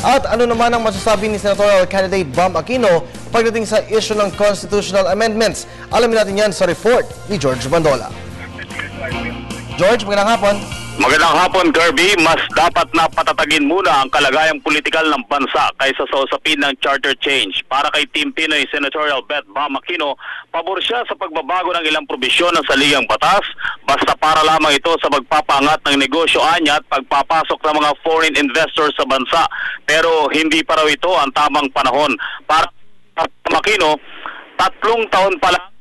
At ano naman ang masasabi ni Senatorial Candidate Bam Aquino pagdating sa issue ng constitutional amendments? Alamin natin yan sa report ni George Bandola. George, magandang hapon. Magandang hapon, Kirby. Mas dapat na patatagin muna ang kalagayang politikal ng bansa kaysa sa usapin ng charter change. Para kay Team Pinoy Senatorial Bet Bam Aquino, pabor siya sa pagbabago ng ilang probisyon ng saligang batas, basta para lamang ito sa magpapaangat ng negosyo anya at pagpapasok ng mga foreign investors sa bansa. Pero hindi pa raw ito ang tamang panahon. Para kay Bam Aquino, 3 taon pa lang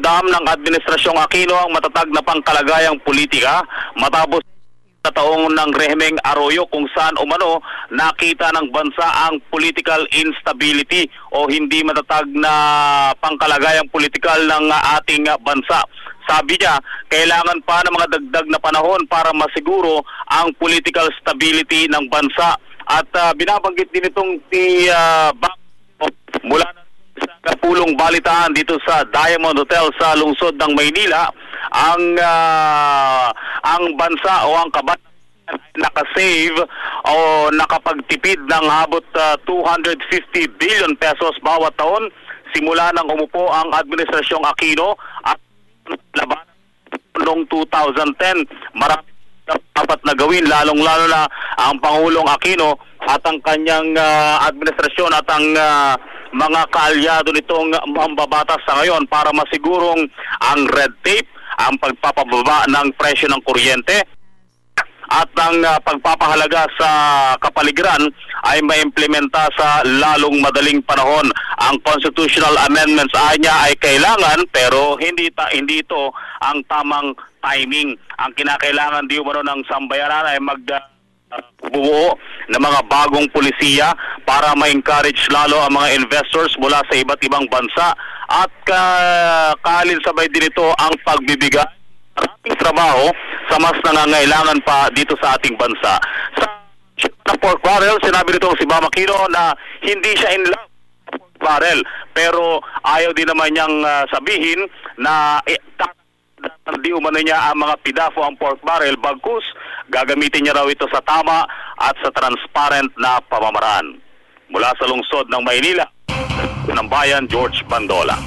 dam ng Administrasyong Aquino ang matatag na pangkalagayang politika matapos sa taong ng rehimeng Arroyo kung saan umano nakita ng bansa ang political instability o hindi matatag na pangkalagayang politikal ng ating bansa. Sabi niya, kailangan pa ng mga dagdag na panahon para masiguro ang political stability ng bansa. At binabanggit din itong si mula na sa pulong balitaan dito sa Diamond Hotel sa lungsod ng Maynila, ang bansa o ang kabataan nakasave o nakapagtipid ng habot 250 billion pesos bawat taon simula nang umupo ang Administrasyong Aquino at laban noong 2010. Marami dapat na gawin, lalong-lalo na ang Pangulong Aquino at ang kanyang administrasyon at ang mga kaalyado nitong mambabatas sa ngayon para masigurong ang red tape, ang pagpapababa ng presyo ng kuryente at ang pagpapahalaga sa kapaligiran ay maimplementa sa lalong madaling panahon. Ang constitutional amendments niya ay kailangan pero hindi ito ang tamang timing. Ang kinakailangan di umano ng sambayanan ay buo ng mga bagong pulisiya para ma-encourage lalo ang mga investors mula sa iba't ibang bansa at kalinsabay din ito ang pagbibigay ng trabaho sa mas nangangailangan pa dito sa ating bansa. Sa pork barrel, sinabi nitong si Bam Aquino na hindi siya in love sa pork barrel pero ayaw din naman niyang sabihin na di umano niya ang mga pidafo ang pork barrel, bagkus gagamitin niya raw ito sa tama at sa transparent na pamamaraan. Mula sa lungsod ng Maynila, ng bayan, George Bandola.